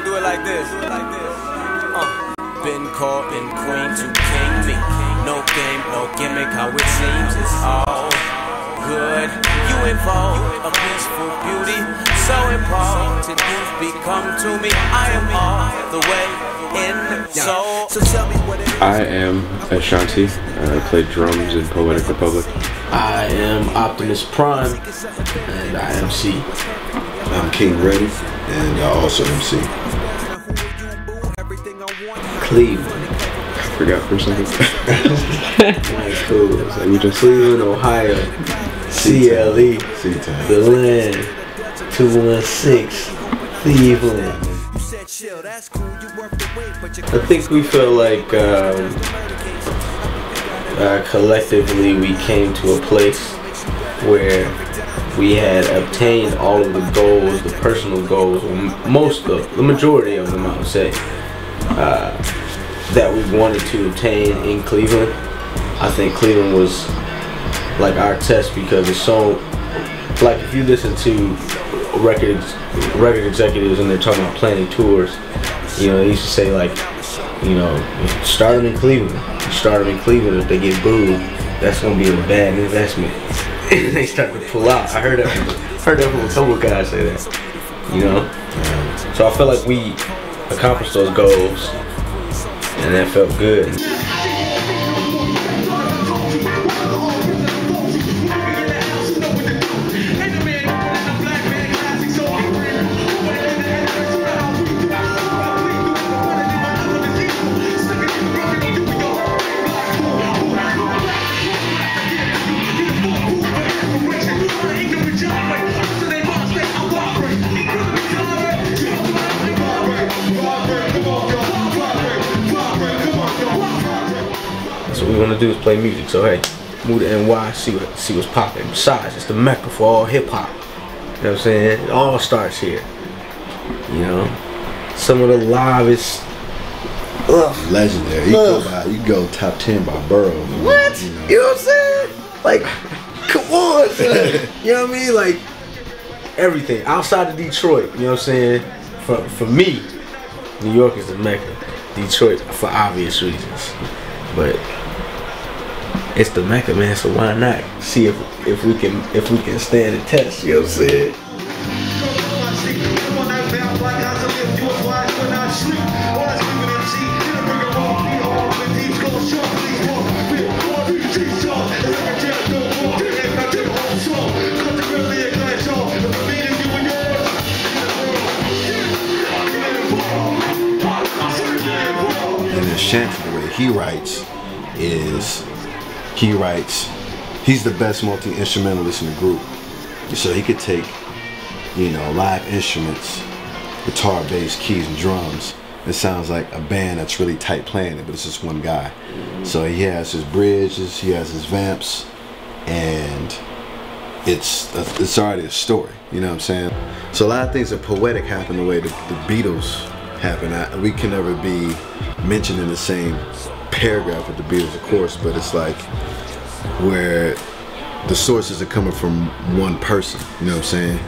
gon' do it like this. Been called in queen to king me. No game, no gimmick, how it seems it's all good. You involve a peaceful beauty, so important you've become to me. I am all the way in soul. So tell me what it is. I am Ashanti. I play drums in Poetic Republic. I am Optimus Prime, and I MC. I'm King Ready, and I also MC. Cleveland. I forgot for a second. Cool. So we just Cleveland, Ohio. CLE. C-Town. The land. 216. Cleveland. I think we feel like collectively we came to a place where we had obtained all of the goals, the personal goals, the majority of them I would say, that we wanted to obtain in Cleveland. I think Cleveland was like our test because it's so, like if you listen to record executives and they're talking about planning tours, you know, they used to say like, you know, start them in Cleveland. Start them in Cleveland. If they get booed, that's gonna be a bad investment. And they start to pull out. I heard that from a couple of guys say that. You know? So I feel like we accomplished those goals and that felt good. What we want to do is play music, so hey, move to NY, see what's popping. Besides, it's the mecca for all hip-hop. You know what I'm saying? It all starts here. You know? Some of the livest legendary. You can go top 10 by borough. What? You know what I'm saying? Like, come on, son. You know what I mean? Like, everything. Outside of Detroit, you know what I'm saying? For me, New York is the mecca. Detroit, for obvious reasons. But it's the mecca, man, so why not see if we can stand the test, you know what I'm saying? And Ashanti, the way he writes is, he's the best multi-instrumentalist in the group. So he could take, you know, live instruments, guitar, bass, keys, and drums. It sounds like a band that's really tight playing it, but it's just one guy. So he has his bridges, he has his vamps, and it's already a story, you know what I'm saying? So a lot of things that poetic happen the way the Beatles happen. We can never be mentioned in the same paragraph with the Beatles, of course, but it's like where the sources are coming from one person, you know what I'm saying?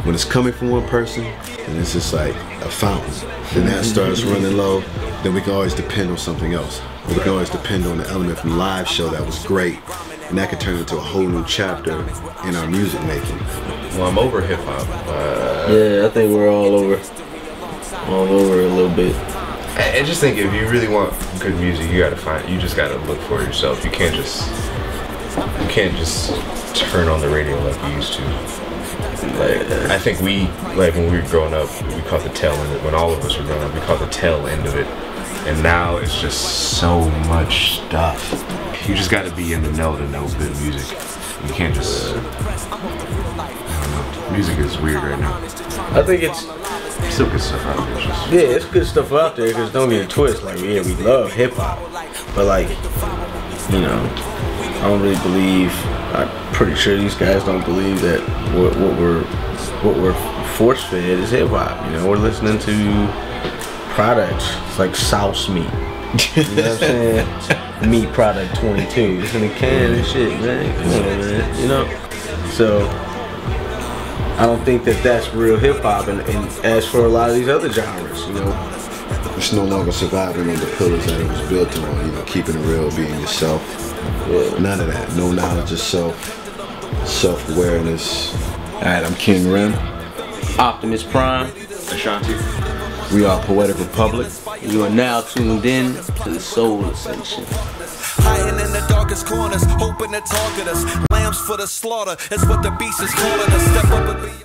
When it's coming from one person, and it's just like a fountain, then that starts running low, then we can always depend on something else. Or we can always depend on the element from the live show that was great, and that could turn into a whole new chapter in our music making. Well, I'm over hip hop. Yeah, I think we're all over a little bit. I just think if you really want good music, you just gotta look for it yourself. You can't just turn on the radio like you used to. Like, I think when we were growing up, we caught the tail end of it. When all of us were growing up, we caught the tail end of it. And now it's just so much stuff. You just gotta be in the know to know good music. You can't just, I don't know. Music is weird right now. I think it's still good stuff out there. Yeah, it's good stuff out there, because don't get it twisted. Like, yeah, we love hip hop, but like, you know, I don't really believe. I'm pretty sure these guys don't believe that what we're force fed is hip hop. You know, we're listening to products. It's like Sauce Meat. You know what I'm saying? Meat Product 22. It's in a can and shit, man. Come on, man. You know, so I don't think that that's real hip hop. And as for a lot of these other genres, you know, it's no longer surviving on the pillars that it was built on. You know, keeping it real, being yourself. yeah. None of that. No knowledge of self, self-awareness. All right, I'm King Ren. Optimus Prime. Ashanti. We are Poetic Republic. You are now tuned in to the Soul Ascension. Hiding in the darkest corners, hoping to target us. Lambs for the slaughter, is what the beast is calling us. Step up and be